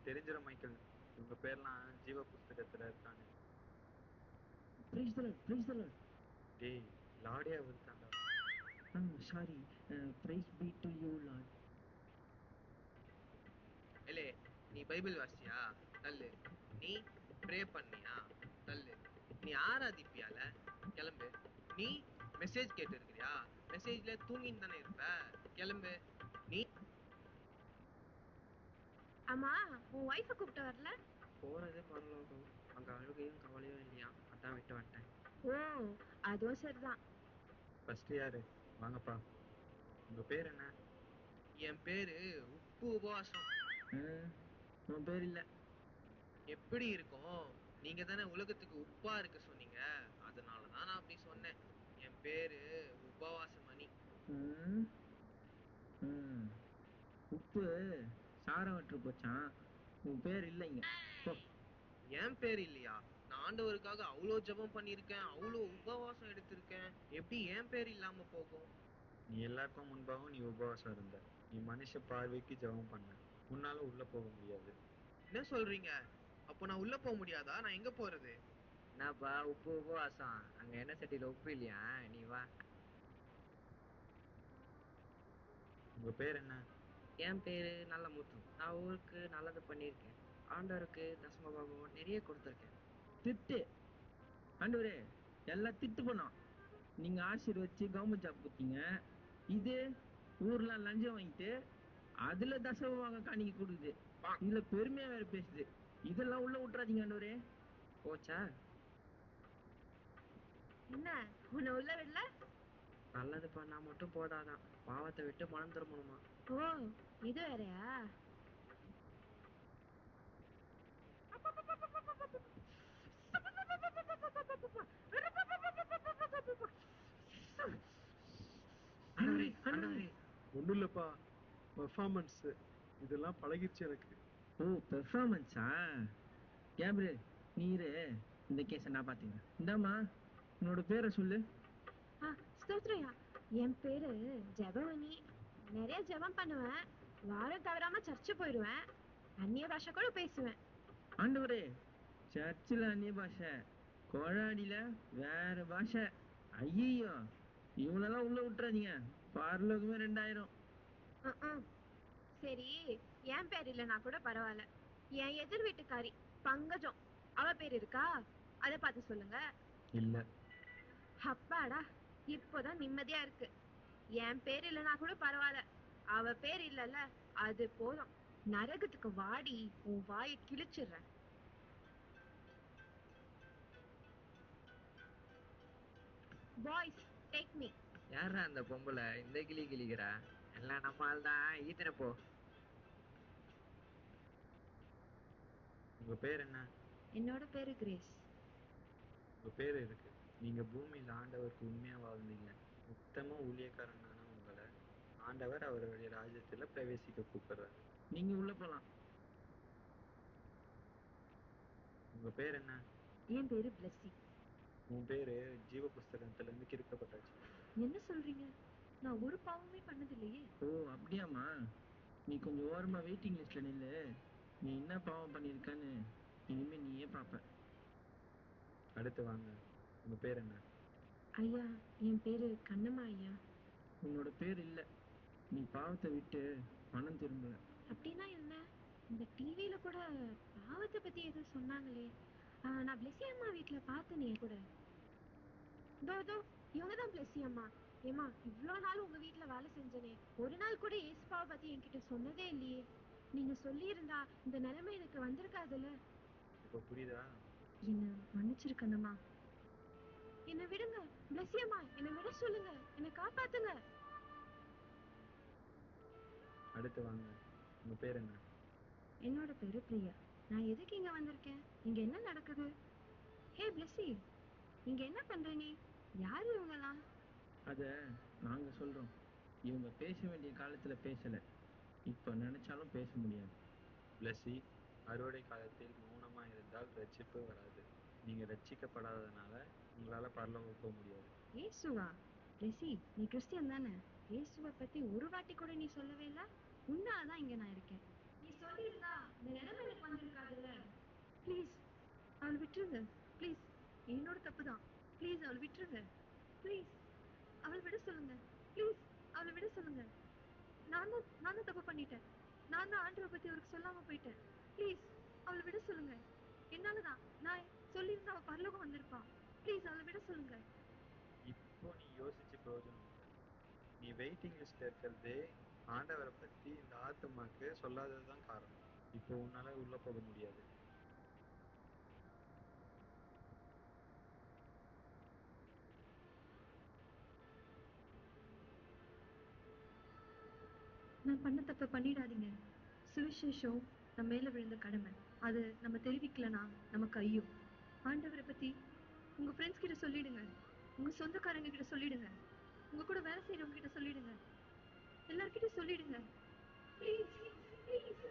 தெரிஞ்சிடும் மைக்கேல். உங்க பேர்லாம் ஜீவ புஸ்தகத்துல இருக்கானு. டேய், லார்டே அவர் தாண்டா. Sorry, price B to you Lord. இல்லே, நீ பைபிள் வாசியா? தள்ளு. நீ ப்ரே பண்ணியா? தள்ளு. நீ ஆராதிப்பியால? கிளம்பு. நீ மெசேஜ் கேட்டு இருக்கிறியா? மெசேஜ்ல தூங்கின்னு தானே இருப்ப. கிளம்பு. நீ ஆமா, உன் ஒய்ஃபை கூப்பிட்டு வரல? போறது பரலோகம், அங்க அழுகையும் கவலையும் இல்லையா, அதான் விட்டு வந்துட்டேன். ஓ, அதுவும் சரிதான். ஃபர்ஸ்ட் யாரு? வாங்கப்பா. உங்க பேர் என்ன? என் பேரு உப்பு உபவாசம். உன் பேர் இல்ல. எப்படி இருக்கும்? நீங்க தானே உலகத்துக்கு உப்பா இருக்க சொன்னீங்க, அதனாலதான் நான் அப்படி சொன்னேன். என் பேரு உபவாசமணி. உப்பு சாரவற்று போச்சான், உன் பேர் இல்லைங்க. என் பேர் இல்லையா? நான் ஆண்டவருக்காக அவ்வளோ ஜெபம் பண்ணிருக்கேன், அவ்வளோ உபவாசம் எடுத்திருக்கேன். எப்படி என் பேர் இல்லாம போகும்? நீ எல்லாருக்கும் முன்பாகவும் நீ உபவாசம் இருந்த. நீ மனுஷ பார்வைக்கு ஜெபம் பண்ண. உன்னால உள்ள போக முடியாது. என்ன சொல்றீங்க? அப்போ நான் உள்ள போக முடியாதா? நான் எங்க போறது? என்னப்பா உப்பு உபவாசம்? அங்க என்ன சட்டியில உப்பு இல்லையா? நீ வா. உங்க பேர் என்ன? என் பேரு நல்ல முத்து. நான் ஊருக்கு நல்லது பண்ணியிருக்கேன். ஆண்டவருக்கு தசம பாகம் நிறைய கொடுத்துருக்கேன். திட்டு ஆண்டவரே, எல்லாம் திட்டு பண்ணோம். நீங்க ஆசீர்வச்சு கவர்மெண்ட் ஜாப் கொடுத்தீங்க. இது ஊர்ல லஞ்சம் வாங்கிட்டு அதுல தசம பாகம் காணிக்க கொடுக்குது. இதுல பெருமையா வேற பேசுது. இதெல்லாம் உள்ள விட்டுறாதீங்க ஆண்டவரே. போச்சா? என்ன, உன்னை உள்ள விடல? நல்லது பண்ணா மட்டும் போதாதான், பாவத்தை விட்டு மனம் திரும்பணுமா? ஓ, இது வேறையா? ஒண்ணும் இல்லப்பா, பெர்ஃபார்மன்ஸ். இதெல்லாம் பழகிடுச்சு எனக்கு. ஓ, பெர்ஃபார்மன்ஸா? கேப்ரியல், நீரு இந்த கேஸை நான் பாத்துக்கிறேன். இந்தாமா, உன்னோட பேரை சொல்லு. ஸ்தோத்ரியா, என் பேரு ஜெபவனி. நிறைய ஜெபம் பண்ணுவேன், வாரம் தவறாம சர்ச்சு போயிடுவேன், அந்நிய பாஷை கூட பேசுவேன். ஆண்டவரே, சர்ச்சில் அந்நிய பாஷை, கோழாடியில வேற பாஷை. ஐயோ, இவனெல்லாம் உள்ள விட்டுறாதீங்க, பரலோகமே 2000. சரி, என் பேர் இல்லைன்னா கூட பரவாயில்ல. என் எதிர் வீட்டுக்காரி பங்கஜம், அவ பேர் இருக்கா? அதை பார்த்து சொல்லுங்க. இல்ல. அப்பாடா, இப்போதான் நிம்மதியா இருக்கு. என் பேர் இல்லைன்னா கூட பரவாயில்ல, அவ பேர் இல்லைல்ல, அது போதும். நரகத்துக்கு வாடி, உன் வாயை கிழிச்சிடுறேன். Boys, take me. யாரா அந்த பொம்பளை இந்த கிளி கிளிக்கிறா? எல்லாம் நம்மால் தான். ஈத்தனை போ. உங்க பேர் என்ன? என்னோட பேரு கிரேஸ். உங்க பேர் இருக்கு. நீங்க பூமியில ஆண்டவருக்கு உண்மையா வாழ்ந்தீங்க. உத்தம ஊழியக்காரனான உங்களை ஆண்டவர் அவருடைய ராஜ்யத்துல பிரவேசிக்க கூப்பிடுறாரு. நீங்க உள்ள போலாம். உங்க பேர் என்ன? என் பேரு பிளஸ்ஸி. உன் பேரு ஜீவ புஸ்தகத்துல இருந்து கிறுக்கப்பட்டாச்சு. என்ன சொல்றீங்க? நான் ஒரு பாவமே பண்ணதில்லையே. ஓ, அப்படியாமா? நீ கொஞ்சம் ஓரமா வெயிட்டிங் லிஸ்ட்ல நில்லு. நீ என்ன பாவம் பண்ணிருக்கான்னு இனிமே நீயே பாப்ப. அடுத்து வாங்க. உங்க பேர் என்ன? ஐயா, என் பேரு கண்ணம்மா ஐயா. உன்னோட பேர் இல்ல. நீ பாவத்தை விட்டு மனம் திரும்பல. அப்படின்னா என்ன? இந்த டிவியில கூட பாவத்தை பத்தி ஏதோ சொன்னாங்களே. நான் பிளெஸி அம்மா வீட்டுல பார்த்தனே கூட. தோ இவங்கதான் பிளெஸி அம்மா. ஏமா, இவ்வளவு நாள் உங்க வீட்டுல வேலை செஞ்சனே, ஒரு நாள் கூட ஏசுபாவை பத்தி என்கிட்ட சொன்னதே இல்லையே. நீங்க சொல்லி இருந்தா இந்த நிலைமை எனக்கு வந்திருக்காதுல்ல. இப்ப புரியுதா? என்ன மன்னிச்சிருக்கணுமா? என்ன விடுங்க பிளெஸி அம்மா, என்ன விட சொல்லுங்க, என்ன காப்பாத்துங்க. அடுத்து வாங்க. உங்க பேர் என்ன? என்னோட பேரு பிரியா. நான் எதுக்கு இங்க வந்திருக்கேன்? இங்க என்ன நடக்குது? ஹே பிளெஸி, இங்க என்ன பண்ற நீ? யாரு இவங்கலாம்? அத நாங்க சொல்றோம். இவங்க பேச வேண்டிய காலத்துல பேசல, இப்ப நினைச்சாலும் பேச முடியாது. பிளஸி, அறுவடை காலத்தில் மௌனமா இருந்தால் ரட்சிப்பு வராது. நீங்க ரட்சிக்கப்படாததுனால உங்களால பரலோகம் போக முடியாது. ஏசுவா? பிளெஸி, நீ கிறிஸ்டியன் தானே? இயேசுவை பத்தி ஒரு வாட்டி கூட நீ சொல்லவே இல்ல. உன்னாலதான் இங்க நான் இருக்கேன். நீ சொல்லியிருந்தா இந்த நிலைமை எனக்கு வந்திருக்காதுல்ல. ப்ளீஸ் அவளை விட்டுருங்க. ப்ளீஸ், என்னோட தப்பு தான். ப்ளீஸ் அவளை விட்டுருங்க. ப்ளீஸ் அவளை விட சொல்லுங்க. ப்ளீஸ் அவளை விட சொல்லுங்க. நான் தான் தப்பு பண்ணிட்டேன். நான் தான் ஆண்டவரை பத்தி அவருக்கு சொல்லாம போயிட்டேன். ப்ளீஸ் அவளை விட சொல்லுங்க. என்னாலதான். நான் சொல்லியிருந்தா அவ பரலோகம் வந்திருப்பா. ப்ளீஸ் அவளை விட சொல்லுங்க. இப்போ நீ யோசிச்சு பிரயோஜனம் இல்லை. நீ வெயிட்டிங் லிஸ்ட்ல இருக்கிறதே ஆண்டவரை பத்தி இந்த ஆத்துமாக்கு சொல்லாததுதான் காரணம். இப்போ உன்னால உள்ள போக முடியாது. நான் பண்ண தப்ப பண்ணிடாதீங்க. சுவிசேஷம் நம்ம மேல விழுந்த கடமை. அது நம்ம தெரிவிக்கலனா நமக்கு ஐயோ. ஆண்டவரை பத்தி உங்க ஃப்ரெண்ட்ஸ் கிட்ட சொல்லிடுங்க. உங்க சொந்தக்காரங்க கிட்ட சொல்லிடுங்க. உங்க கூட வேலை செய்யறவங்க கிட்ட சொல்லிடுங்க. எல்லார்கிட்டயும் சொல்லிடுங்க. Please please